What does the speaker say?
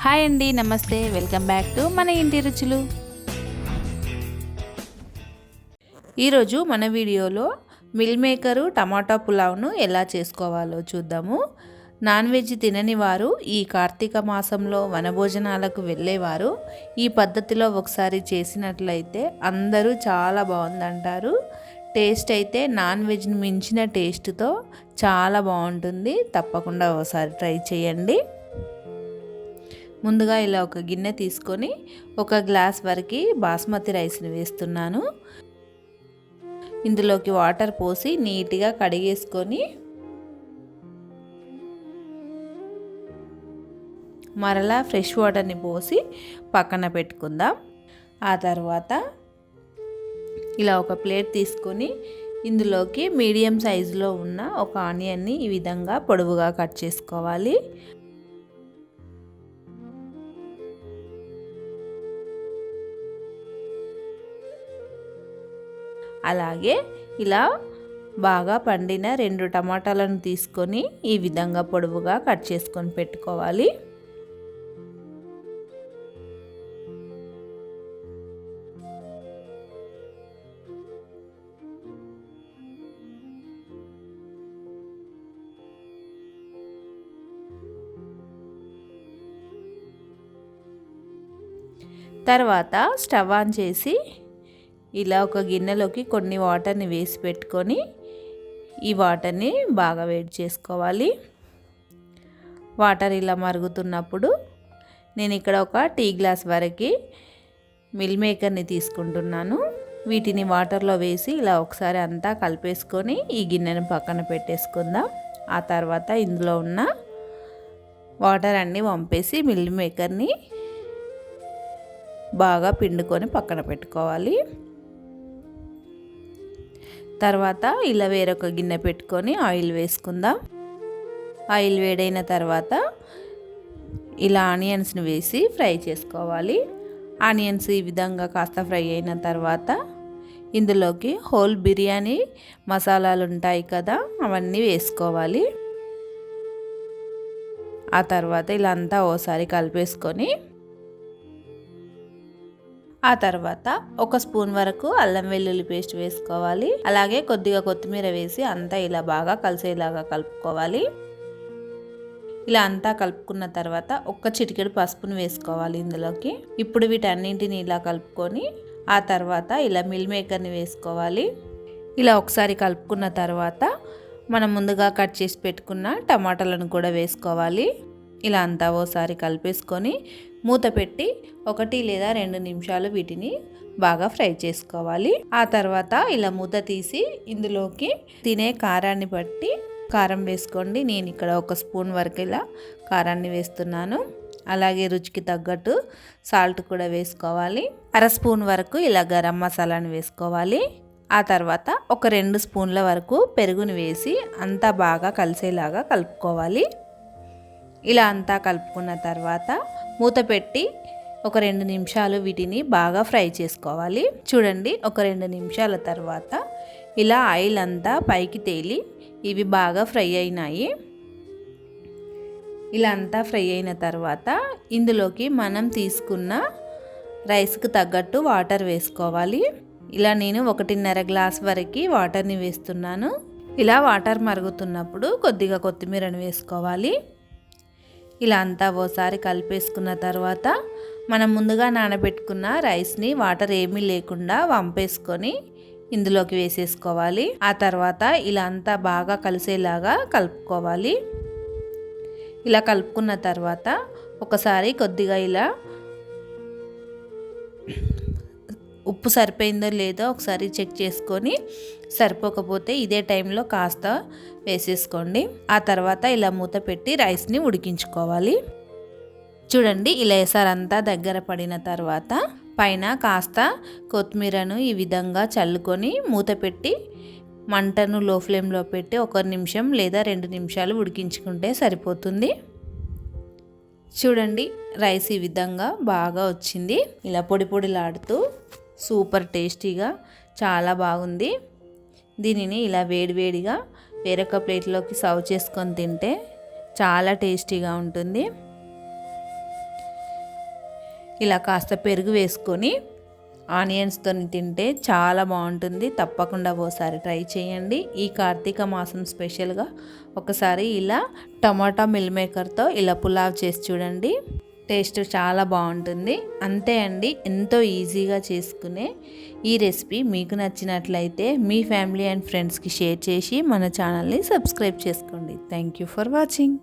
Hi అండి, నమస్తే. Welcome back to మన ఇంటి రుచులు. ఈరోజు మన వీడియోలో మిల్ మేకరు టమాటా పులావ్ను ఎలా చేసుకోవాలో చూద్దాము. నాన్ వెజ్ తినని వారు ఈ కార్తీక మాసంలో వనభోజనాలకు వెళ్ళేవారు ఈ పద్ధతిలో ఒకసారి చేసినట్లయితే అందరూ చాలా బాగుందంటారు. టేస్ట్ అయితే నాన్ వెజ్ని మించిన టేస్ట్తో చాలా బాగుంటుంది. తప్పకుండా ఒకసారి ట్రై చేయండి. ముందుగా ఇలా ఒక గిన్నె తీసుకొని ఒక గ్లాస్ వరకు బాస్మతి రైస్ని వేస్తున్నాను. ఇందులోకి వాటర్ పోసి నీట్గా కడిగేసుకొని మరలా ఫ్రెష్ వాటర్ని పోసి పక్కన పెట్టుకుందాం. ఆ తర్వాత ఇలా ఒక ప్లేట్ తీసుకొని ఇందులోకి మీడియం సైజులో ఉన్న ఒక ఆనియన్ని ఈ విధంగా పొడవుగా కట్ చేసుకోవాలి. అలాగే ఇలా బాగా పండిన 2 టమాటాలను తీసుకొని ఈ విధంగా పొడవుగా కట్ చేసుకొని పెట్టుకోవాలి. తర్వాత స్టవ్ ఆన్ చేసి ఇలా ఒక గిన్నెలోకి కొన్ని వాటర్ని వేసి పెట్టుకొని ఈ వాటర్ని బాగా వేడి చేసుకోవాలి. వాటర్ ఇలా మరుగుతున్నప్పుడు నేను ఇక్కడ ఒక టీ గ్లాస్ వరకు మిల్ మేకర్ని తీసుకుంటున్నాను. వీటిని వాటర్లో వేసి ఇలా ఒకసారి అంతా కలిపేసుకొని ఈ గిన్నెను పక్కన పెట్టేసుకుందాం. ఆ తర్వాత ఇందులో ఉన్న వాటర్ అన్నీ వంపేసి మిల్ మేకర్ని బాగా పిండుకొని పక్కన పెట్టుకోవాలి. తర్వాత ఇలా వేరొక గిన్నె పెట్టుకొని ఆయిల్ వేసుకుందాం. ఆయిల్ వేడైన తర్వాత ఇలా ఆనియన్స్ని వేసి ఫ్రై చేసుకోవాలి. ఆనియన్స్ ఈ విధంగా కాస్త ఫ్రై అయిన తర్వాత ఇందులోకి హోల్ బిర్యానీ మసాలాలు ఉంటాయి కదా, అవన్నీ వేసుకోవాలి. ఆ తర్వాత ఇలా అంతా ఓసారి కలిపేసుకొని ఆ తర్వాత ఒక స్పూన్ వరకు అల్లం వెల్లుల్లి పేస్ట్ వేసుకోవాలి. అలాగే కొద్దిగా కొత్తిమీర వేసి అంతా ఇలా బాగా కలిసేలాగా కలుపుకోవాలి. ఇలా అంతా కలుపుకున్న తర్వాత ఒక్క చిటికెడు పసుపును వేసుకోవాలి ఇందులోకి. ఇప్పుడు వీటన్నింటిని ఇలా కలుపుకొని ఆ తర్వాత ఇలా మిల్ మేకర్ని వేసుకోవాలి. ఇలా ఒకసారి కలుపుకున్న తర్వాత మనం ముందుగా కట్ చేసి పెట్టుకున్న టమాటాలను కూడా వేసుకోవాలి. ఇలా అంతా ఓసారి కలిపేసుకొని మూత పెట్టి 1 లేదా 2 నిమిషాలు వీటిని బాగా ఫ్రై చేసుకోవాలి. ఆ తర్వాత ఇలా మూత తీసి ఇందులోకి తినే కారాన్ని బట్టి కారం వేసుకోండి. నేను ఇక్కడ 1 స్పూన్ వరకు ఇలా కారాన్ని వేస్తున్నాను. అలాగే రుచికి తగ్గట్టు సాల్ట్ కూడా వేసుకోవాలి. 1/2 స్పూన్ వరకు ఇలా గరం మసాలాని వేసుకోవాలి. ఆ తర్వాత ఒక 2 స్పూన్ల వరకు పెరుగుని వేసి అంతా బాగా కలిసేలాగా కలుపుకోవాలి. ఇలా అంతా కలుపుకున్న తర్వాత మూత పెట్టి ఒక 2 నిమిషాలు వీటిని బాగా ఫ్రై చేసుకోవాలి. చూడండి, ఒక 2 నిమిషాల తర్వాత ఇలా ఆయిల్ అంతా పైకి తేలి ఇవి బాగా ఫ్రై అయినాయి. ఇలా అంతా ఫ్రై అయిన తర్వాత ఇందులోకి మనం తీసుకున్న రైస్కి తగ్గట్టు వాటర్ వేసుకోవాలి. ఇలా నేను 1.5 గ్లాస్ వరకు వాటర్ని వేస్తున్నాను. ఇలా వాటర్ మరుగుతున్నప్పుడు కొద్దిగా కొత్తిమీరను వేసుకోవాలి. ఇలా అంతా ఓసారి కలిపేసుకున్న తర్వాత మనం ముందుగా నానబెట్టుకున్న రైస్ని వాటర్ ఏమీ లేకుండా వంపేసుకొని ఇందులోకి వేసేసుకోవాలి. ఆ తర్వాత ఇలా అంతా బాగా కలిసేలాగా కలుపుకోవాలి. ఇలా కలుపుకున్న తర్వాత ఒకసారి కొద్దిగా ఇలా ఉప్పు సరిపోయిందో లేదో ఒకసారి చెక్ చేసుకొని సరిపోకపోతే ఇదే టైంలో కాస్త వేసేసుకోండి. ఆ తర్వాత ఇలా మూత పెట్టి రైస్ని ఉడికించుకోవాలి. చూడండి, ఇలా ఎసరంతా దగ్గర పడిన తర్వాత పైన కాస్త కొత్తిమీరను ఈ విధంగా చల్లుకొని మూత పెట్టి మంటను లో ఫ్లేమ్లో పెట్టి 1 నిమిషం లేదా 2 నిమిషాలు ఉడికించుకుంటే సరిపోతుంది. చూడండి, రైస్ ఈ విధంగా బాగా వచ్చింది. ఇలా పొడి పొడిలాడుతూ సూపర్ టేస్టీగా చాలా బాగుంది. దీనిని ఇలా వేడివేడిగా వేరొక ప్లేట్లోకి సర్వ్ చేసుకొని తింటే చాలా టేస్టీగా ఉంటుంది. ఇలా కాస్త పెరుగు వేసుకొని ఆనియన్స్తో తింటే చాలా బాగుంటుంది. తప్పకుండా ఓసారి ట్రై చేయండి. ఈ కార్తీక మాసం స్పెషల్గా ఒకసారి ఇలా టమాటా మిల్ మేకర్తో ఇలా పులావ్ చేసి చూడండి. టేస్ట్ చాలా బాగుంటుంది. అంతే అండి, ఎంతో ఈజీగా చేసుకునే ఈ రెసిపీ మీకు నచ్చినట్లయితే మీ ఫ్యామిలీ అండ్ ఫ్రెండ్స్కి షేర్ చేసి మన ఛానల్ని సబ్స్క్రైబ్ చేసుకోండి. Thank you for watching.